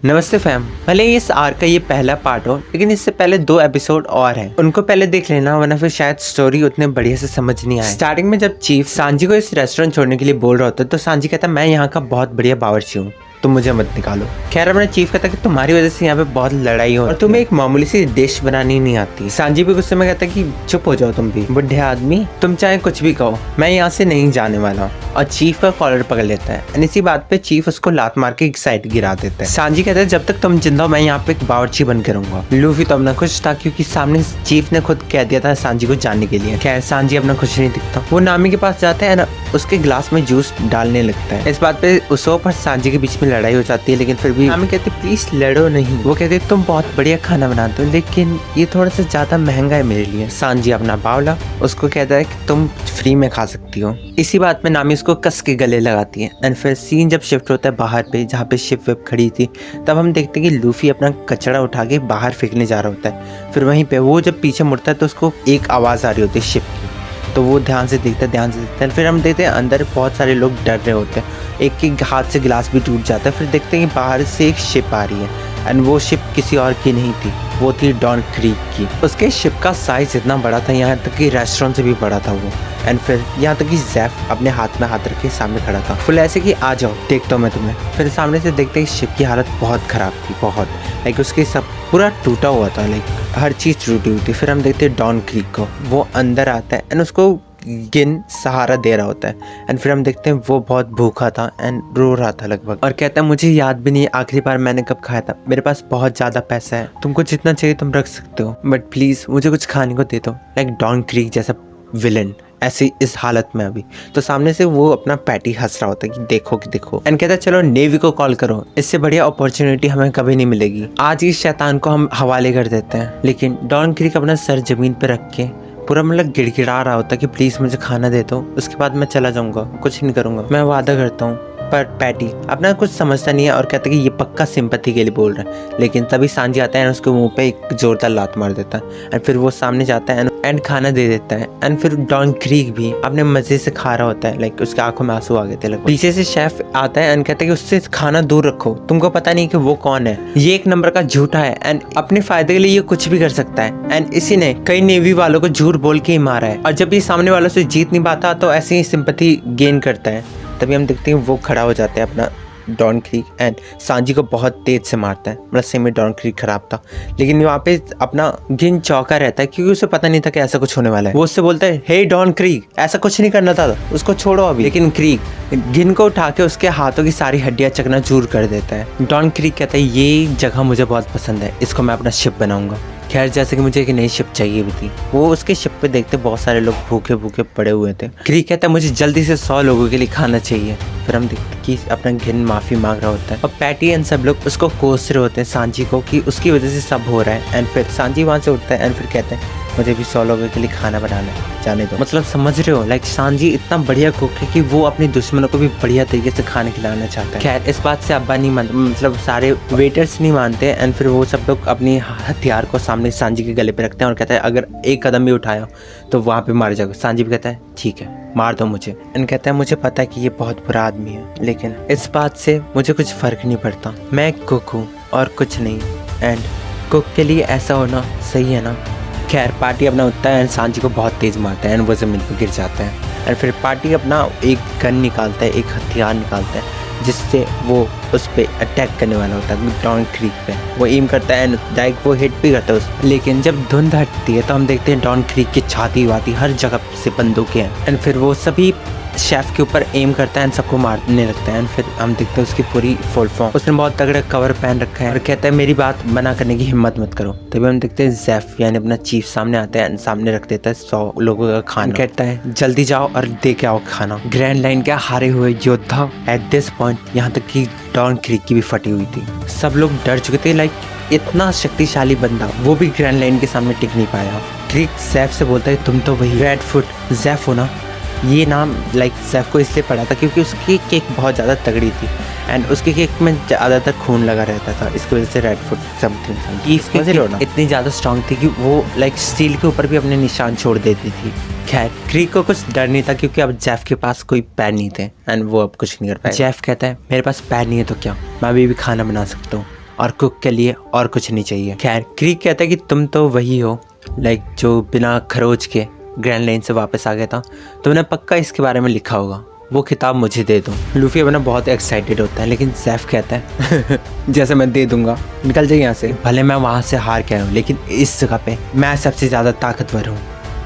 नमस्ते फैम। भले ही इस आर्क का ये पहला पार्ट हो, लेकिन इससे पहले 2 एपिसोड और हैं, उनको पहले देख लेना, वरना फिर शायद स्टोरी उतने बढ़िया से समझ नहीं आए। स्टार्टिंग में जब चीफ सांजी को इस रेस्टोरेंट छोड़ने के लिए बोल रहा होता है तो सांजी कहता है मैं यहाँ का बहुत बढ़िया बावर्ची हूँ, तुम मुझे मत निकालो। खैर अपना चीफ कहता है कि तुम्हारी वजह से यहाँ पे बहुत लड़ाई हो और तुम्हें एक मामूली सी डिश बनानी नहीं आती। सांजी भी गुस्से में कहता है कि चुप हो जाओ तुम भी बुढ़े आदमी, तुम चाहे कुछ भी कहो, मैं यहाँ से नहीं जाने वाला। और चीफ का कॉलर पकड़ लेता है और इसी बात पे चीफ उसको लात मार के एक साइड गिरा देता है। सांजी कहता है जब तक तुम जिंदा हो मैं यहाँ पे एक बावर्ची बन के रहूंगा। लूफी तो अपना खुश था क्योंकि सामने चीफ ने खुद कह दिया था सांजी को जानने के लिए। खैर सांजी अपना खुश नहीं दिखता, वो नामी के पास जाता है ना, उसके गिलास में जूस डालने लगता है। इस बात पे उसोप और सांजी के बीच में लड़ाई हो जाती है, लेकिन फिर भी नामी कहती है प्लीज लड़ो नहीं। वो कहते तुम बहुत बढ़िया खाना बनाते हो लेकिन ये थोड़ा सा ज्यादा महंगा है मेरे लिए। सांजी अपना बावला उसको कहता है कि तुम फ्री में खा सकती हो। इसी बात में नामी उसको कस के गले लगाती है। एंड फिर सीन जब शिफ्ट होता है बाहर पे जहाँ पे शिप वेब खड़ी थी, तब हम देखते हैं कि लूफी अपना कचरा उठा के बाहर फेंकने जा रहा होता है। फिर वहीं पे वो जब पीछे मुड़ता है तो उसको एक आवाज़ आ रही होती है शिप की, तो वो ध्यान से देखता है। फिर हम देखते हैं अंदर बहुत सारे लोग डर रहे होते हैं, एक के हाथ से गिलास भी टूट जाता है। फिर देखते हैं कि बाहर से एक शिप आ रही है एंड वो शिप किसी और की नहीं थी, वो थी डॉन क्रीक की। उसके शिप का साइज इतना बड़ा था, यहाँ तक कि रेस्टोरेंट से भी बड़ा था वो। एंड फिर यहाँ तक कि जैफ अपने हाथ में हाथ रखे सामने खड़ा था, फुल ऐसे कि आ जाओ देखता हूँ मैं तुम्हें। फिर सामने से देखते हैं शिप की हालत बहुत ख़राब थी, बहुत लाइक उसके सब पूरा टूटा हुआ था, लाइक हर चीज़ टूटी हुई थी। फिर हम देखते हैं डॉन क्रीक को, वो अंदर आता है एंड उसको गिन सहारा दे रहा होता है। एंड फिर हम देखते हैं वो बहुत भूखा था एंड रो रहा था लगभग, और कहता है मुझे याद भी नहीं आखिरी बार मैंने कब खाया था, मेरे पास बहुत ज़्यादा पैसा है, तुमको जितना चाहिए तुम रख सकते हो, बट प्लीज़ मुझे कुछ खाने को दे दो। लाइक डॉन क्रीक जैसा विलन ऐसे इस हालत में अभी। तो सामने से वो अपना पैटी हंस रहा होता है कि देखो कि देखो, एंड कहता है चलो नेवी को कॉल करो, इससे बढ़िया अपॉर्चुनिटी हमें कभी नहीं मिलेगी, आज इस शैतान को हम हवाले कर देते हैं। लेकिन डॉन क्रीक अपना सर जमीन पे रख के पूरा मतलब गिड़गिड़ा रहा होता कि प्लीज़ मुझे खाना दे दो, उसके बाद मैं चला जाऊंगा, कुछ नहीं करूंगा, मैं वादा करता हूँ। पर पैटी अपना कुछ समझता नहीं है और कहता है कि ये पक्का सिंपैथी के लिए बोल रहा है। लेकिन तभी सांजी आता है और उसके मुंह पे एक जोरदार लात मार देता है एंड फिर वो सामने जाता है एंड खाना दे देता है। एंड फिर डॉन क्रीक भी अपने मजे से खा रहा होता है, लाइक उसके आंखों में आंसू आ गए थे लगभग। पीछे से शेफ आता है एंड कहता है कि उससे खाना दूर रखो, तुमको पता नहीं कि वो कौन है, ये एक नंबर का झूठा है एंड अपने फायदे के लिए ये कुछ भी कर सकता है। एंड इसी ने कई नेवी वालों को झूठ बोल के ही मारा है, और जब ये सामने वालों से जीत नहीं पाता तो ऐसे ही सिंपैथी गेन करता है। तभी हम देखते हैं वो खड़ा हो जाता है अपना डॉन क्रीक एंड सांजी को बहुत तेज से मारता है। मतलब सेम में डॉन क्रीक खराब था, लेकिन वहाँ पे अपना गिन चौका रहता है क्योंकि उसे पता नहीं था कि ऐसा कुछ होने वाला है। वो उससे बोलता है हे डॉन क्रीक ऐसा कुछ नहीं करना था, उसको छोड़ो अभी। लेकिन क्रीक गिन को उठा के उसके हाथों की सारी हड्डियाँ चकनाचूर कर देता है। डॉन क्रीक कहता है ये जगह मुझे बहुत पसंद है, इसको मैं अपना शिप बनाऊंगा। खैर जैसे कि मुझे एक नई शिप चाहिए भी थी। वो उसके शिप पे देखते बहुत सारे लोग भूखे भूखे पड़े हुए थे। क्रीक कहता है मुझे जल्दी से 100 लोगों के लिए खाना चाहिए। फिर हम देखते कि अपना घिन माफ़ी मांग रहा होता है और पैटी एंड सब लोग उसको कोस रहे होते हैं सांजी को कि उसकी वजह से सब हो रहा है। एंड फिर सांजी वहाँ से उठता है एंड फिर कहते हैं मुझे भी 100 लोगों के लिए खाना बनाना है, जाने दो। मतलब समझ रहे हो, लाइक सांजी इतना बढ़िया कुक है कि वो अपने दुश्मनों को भी बढ़िया तरीके से खाना खिलाना चाहता है। खैर इस बात से अब्बा नहीं मानते, मतलब सारे वेटर्स नहीं मानते। एंड फिर वो सब लोग अपनी हथियार को सामने सांजी के गले पे रखते हैं और कहते हैं अगर एक कदम भी उठाया तो वहाँ पे मार जाओगे। सांजी भी कहता है ठीक है मार दो मुझे। एंड कहता है मुझे पता है कि ये बहुत बुरा आदमी है, लेकिन इस बात से मुझे कुछ फ़र्क नहीं पड़ता, मैं एक कुक हूँ और कुछ नहीं। एंड कुक के लिए ऐसा होना सही है ना। खैर पार्टी अपना उठता है एंड सांजी को बहुत तेज़ मारता है एंड वो ज़मीन पर गिर जाता है। एंड फिर पार्टी अपना एक गन निकालता है, एक हथियार निकालता है जिससे वो उस पर अटैक करने वाला होता है डॉन क्रीक पे। वो एम करता है एंड डायरेक्ट वो हिट भी करता है उस पर। लेकिन जब धुंध हटती है तो हम देखते हैं डॉन क्रीक की छाती वाती हर जगह से बंदूकें हैं। एंड फिर वो सभी शेफ के ऊपर एम करता है एंड सबको मारने लगता है। एंड फिर हम देखते हैं उसकी पूरी फुल फॉर्म, उसने बहुत तगड़ा कवर पहन रखा है और कहता है मेरी बात मना करने की हिम्मत मत करो। तभी हम देखते हैं जैफ यानी अपना चीफ सामने आता है एंड सामने रख देता है 100 लोगों का खाना। कहता है जल्दी जाओ और दे के आओ खाना। ग्रैंड लाइन के हारे हुए योद्धा एट दिस पॉइंट यहाँ तक कि डॉन क्रीक की भी फटी हुई थी, सब लोग डर चुके थे। लाइक इतना शक्तिशाली बंदा वो भी ग्रैंड लाइन के सामने टिक नहीं पाया। क्रीक जैफ से बोलता है तुम तो वही रेड फुट जैफ हो ना। ये नाम लाइक जैफ को इसलिए पड़ा था क्योंकि उसकी केक बहुत ज़्यादा तगड़ी थी एंड उसकी केक में ज़्यादातर खून लगा रहता था, इसकी वजह से रेड फुट समथिंग। इसकी इतनी ज़्यादा स्ट्रॉन्ग थी कि वो लाइक स्टील के ऊपर भी अपने निशान छोड़ देती थी। खैर क्रीक को कुछ डर नहीं था क्योंकि अब जैफ के पास कोई पैर नहीं थे एंड वो अब कुछ नहीं कर पाया। जैफ कहता है मेरे पास पैर नहीं है तो क्या, मैं अभी भी खाना बना सकता हूँ। और कुक के लिए और कुछ नहीं चाहिए। खैर क्रीक कहता है कि तुम तो वही हो जो बिना खरोच के ग्रैंड लाइन से वापस आ गया था, तुमने पक्का इसके बारे में लिखा होगा, वो किताब मुझे दे दो। लूफी अपना बहुत एक्साइटेड होता है, लेकिन ज़ेफ कहता है जैसे मैं दे दूंगा, निकल जाए यहाँ से। भले मैं वहाँ से हार के आया हूँ, लेकिन इस जगह पे मैं सबसे ज़्यादा ताकतवर हूँ।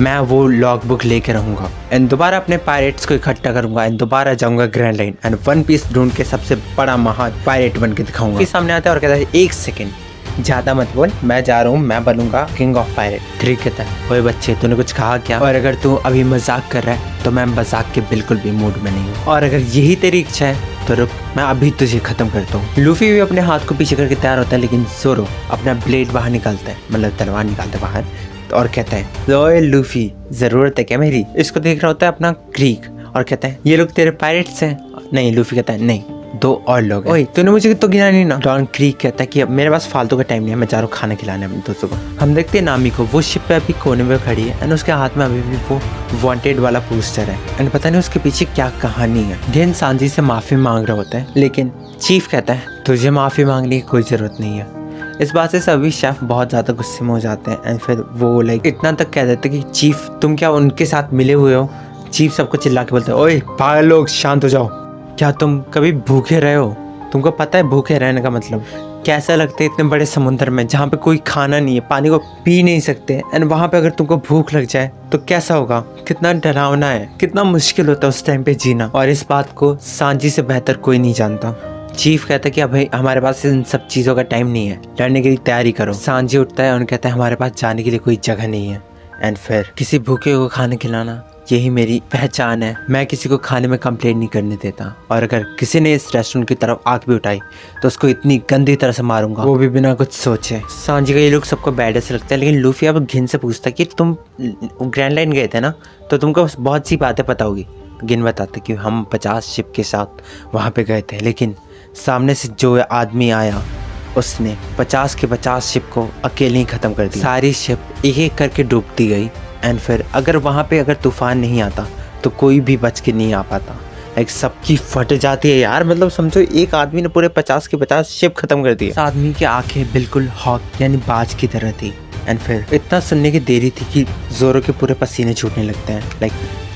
मैं वो लॉग बुक लेके रहूँगा एंड दोबारा अपने पायरेट्स को इकट्ठा करूँगा एंड दोबारा जाऊँगा grand line and one piece ढूंढ के सबसे बड़ा महान पायरेट बन के दिखाऊंगा। फिर सामने आता है और कहता है एक सेकेंड ज़्यादा मत बोल, मैं जा रहा हूँ, मैं बनूंगा किंग ऑफ पायरेट। क्रीक कहता है ओए बच्चे तूने कुछ कहा क्या? और अगर तू अभी मजाक कर रहा है तो मैं मजाक के बिल्कुल भी मूड में नहीं हूँ, और अगर यही तेरी इच्छा है तो रुक, मैं अभी तुझे खत्म करता हूँ। लूफी भी अपने हाथ को पीछे करके तैयार होता है, लेकिन ज़ोरो अपना ब्लेड बाहर निकालता है, मतलब तलवार निकालता है बाहर और कहता है ओए लूफी ज़रूरत है क्या मेरी? इसको देख रहा होता है अपना क्रीक और कहता है ये लोग तेरे पायरेट्स हैं? नहीं। लूफी कहता है नहीं, दो और लोग हैं। ओए तूने मुझे तो गिना नहीं ना। डॉन क्रीक कहता है कि अब मेरे पास फालतू का टाइम नहीं है, मैं जा रहा हूँ खाना खिलाने अपने दोस्तों को। हम देखते हैं नामी को, वो शिप पे अभी कोने में खड़ी है एंड उसके हाथ में अभी भी वो वांटेड वाला पोस्टर है एंड पता नहीं उसके पीछे क्या कहानी है। घेन सांजी से माफी मांग रहा होता है, लेकिन चीफ कहता है तुझे माफी मांगने की कोई जरूरत नहीं है। इस बात से सभी शेफ बहुत ज़्यादा गुस्से में हो जाते हैं एंड फिर वो इतना तक कह देते कि चीफ तुम क्या उनके साथ मिले हुए हो? चीफ सबको चिल्ला के बोलते हैं ओए पागल लोग शांत हो जाओ, क्या तुम कभी भूखे रहे हो? तुमको पता है भूखे रहने का मतलब कैसा लगता है? इतने बड़े समुद्र में जहाँ पे कोई खाना नहीं है, पानी को पी नहीं सकते एंड वहाँ पे अगर तुमको भूख लग जाए तो कैसा होगा? कितना डरावना है, कितना मुश्किल होता है उस टाइम पे जीना। और इस बात को सांजी से बेहतर कोई नहीं जानता। चीफ कहता है कि अब हमारे पास इन सब चीज़ों का टाइम नहीं है, लड़ने के लिए तैयारी करो। सांजी उठता है और कहता है हमारे पास जाने के लिए कोई जगह नहीं है एंड फिर किसी भूखे को खाना खिलाना यही मेरी पहचान है। मैं किसी को खाने में कंप्लेंट नहीं करने देता, और अगर किसी ने इस रेस्टोरेंट की तरफ आंख भी उठाई तो उसको इतनी गंदी तरह से मारूंगा, वो भी बिना कुछ सोचे। सांजी का ये लोग सबको बैड से लगता है, लेकिन लूफी अब घिन से पूछता है कि तुम ग्रैंड लाइन गए थे ना, तो तुमको बहुत सी बातें पता होगी। गिन बताते कि हम 50 शिप के साथ वहाँ पे गए थे, लेकिन सामने से जो आदमी आया उसने 50 के 50 शिप को अकेले ही ख़त्म कर दिया। सारी शिप एक एक करके डूबती गई एंड फिर अगर वहाँ पे अगर तूफान नहीं आता तो कोई भी बच के नहीं आ पाता। सबकी फट जाती है यार, मतलब समझो एक आदमी ने पूरे 50 के 50 शिप ख़त्म कर दी। इस आदमी की आंखें बिल्कुल हॉक यानी बाज की तरह थी एंड फिर इतना सुनने की देरी थी कि ज़ोरो के पूरे पसीने छूटने लगते हैं।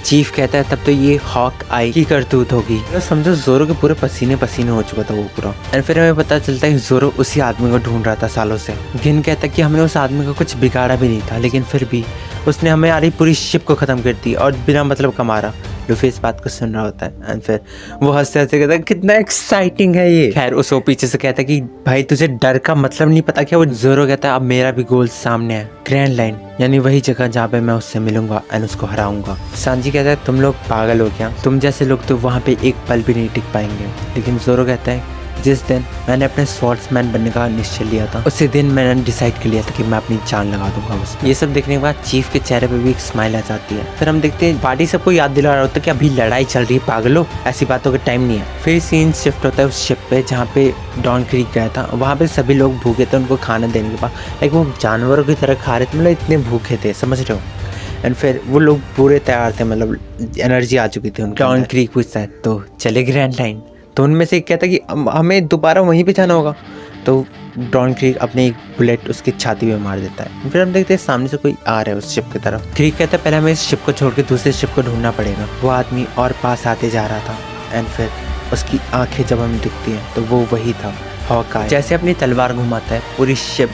चीफ कहता है तब तो ये हॉक आई की करतूत होगी। तो समझो ज़ोरो के पूरे पसीने पसीने हो चुका था वो पूरा। एंड फिर हमें पता चलता है कि ज़ोरो उसी आदमी को ढूंढ रहा था सालों से। गिन कहता है कि हमने उस आदमी को कुछ बिगाड़ा भी नहीं था, लेकिन फिर भी उसने हमारी पूरी शिप को ख़त्म कर दी और बिना मतलब का मारा। लूफी इस बात को सुन रहा होता है एंड फिर वो हंसते हंसते कहता है कितना एक्साइटिंग है ये। खैर उस वो पीछे से कहता है कि भाई तुझे डर का मतलब नहीं पता क्या? वो ज़ोरो कहता है अब मेरा भी गोल सामने है, ग्रैंड लाइन, यानी वही जगह जहाँ पे मैं उससे मिलूंगा एंड उसको हराऊंगा। सांजी कहता है तुम लोग पागल हो क्या? तुम जैसे लोग तो वहाँ पे एक पल भी नहीं टिक पाएंगे। लेकिन ज़ोरो कहता है जिस दिन मैंने अपने स्वॉर्ड्समैन बनने का निश्चय लिया था उसी दिन मैंने डिसाइड कर लिया था कि मैं अपनी जान लगा दूंगा उसमें। ये सब देखने के बाद चीफ के चेहरे पे भी एक स्माइल आ जाती है। फिर हम देखते हैं पार्टी सबको याद दिला रहा होता है कि अभी लड़ाई चल रही है पागलों, ऐसी बातों का टाइम नहीं है। फिर सीन शिफ्ट होता है उस शिप पे जहाँ पे डॉन क्रीक गया था। वहाँ पे सभी लोग भूखे थे, उनको खाना देने के बाद वो जानवरों की तरह खा रहे थे, मतलब इतने भूखे थे, समझ रहे हो। एंड फिर वो लोग पूरे तैयार थे, मतलब एनर्जी आ चुकी थी उनकी। डॉन क्रीक पूछता है तो चले ग्रैंड लाइन? तो उनमें से एक कहता है कि हमें दोबारा वहीं पे जाना होगा। तो डॉन क्रीक अपने एक बुलेट उसकी छाती में मार देता है। फिर हम देखते हैं सामने से कोई आ रहा है उस शिप की तरफ। क्रीक कहता है पहले हमें इस शिप को छोड़ के दूसरे शिप को ढूंढना पड़ेगा। वो आदमी और पास आते जा रहा था एंड फिर उसकी आंखें जब हमें दिखती हैं तो वो वही था, हॉकाई। जैसे अपनी तलवार घुमाता है पूरी शिप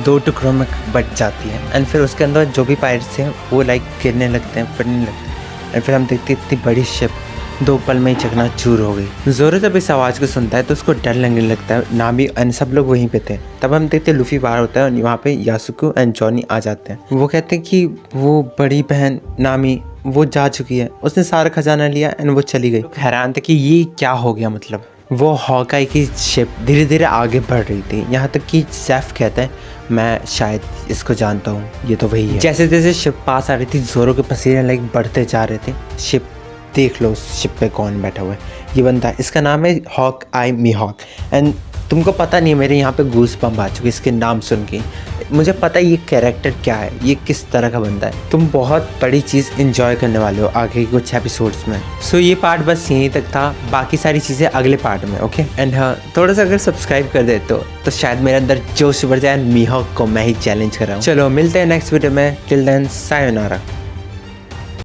2 टुकड़ों में बट जाती है एंड फिर उसके अंदर जो भी पायरेट्स हैं वो गिरने लगते हैं, फटने लगते हैं। एंड फिर हम देखते हैं इतनी बड़ी शिप 2 पल में ही चकनाचूर हो गई। ज़ोरो जब इस आवाज़ को सुनता है तो उसको डर लगने लगता है। नामी एंड सब लोग वहीं पे थे। तब हम देखते हैं लूफी बाहर होता है और वहाँ पे यासुको एंड जॉनी आ जाते हैं। वो कहते हैं कि वो बड़ी बहन नामी वो जा चुकी है, उसने सारा खजाना लिया एंड वो चली गई। हैरान थे कि ये क्या हो गया, मतलब वो हॉकाई की शिप धीरे धीरे आगे बढ़ रही थी। यहाँ तक कि ज़ेफ कहता है मैं शायद इसको जानता हूँ, ये तो वही है। जैसे जैसे शिप पास आ रही थी ज़ोरो के पसीने बढ़ते जा रहे थे। शिप देख लो उस शिप पे कौन बैठा हुआ है, ये बंदा, इसका नाम है hawk eye Mihawk. And तुमको पता नहीं है मेरे यहाँ पे गूस बम्प आ चुके इसके नाम सुन के। मुझे पता है ये कैरेक्टर क्या है, ये किस तरह का बंदा है। तुम बहुत बड़ी चीज़ इंजॉय करने वाले हो आगे के कुछ एपिसोड्स में। सो ये पार्ट बस यहीं तक था, बाकी सारी चीज़ें अगले पार्ट में। ओके एंड हाँ, थोड़ा सा अगर सब्सक्राइब कर देते हो तो शायद मेरे अंदर जोश बढ़ जाए। मीहॉक को मैं ही चैलेंज कर रहा हूँ। चलो मिलते हैं नेक्स्ट वीडियो में। Till then sayonara.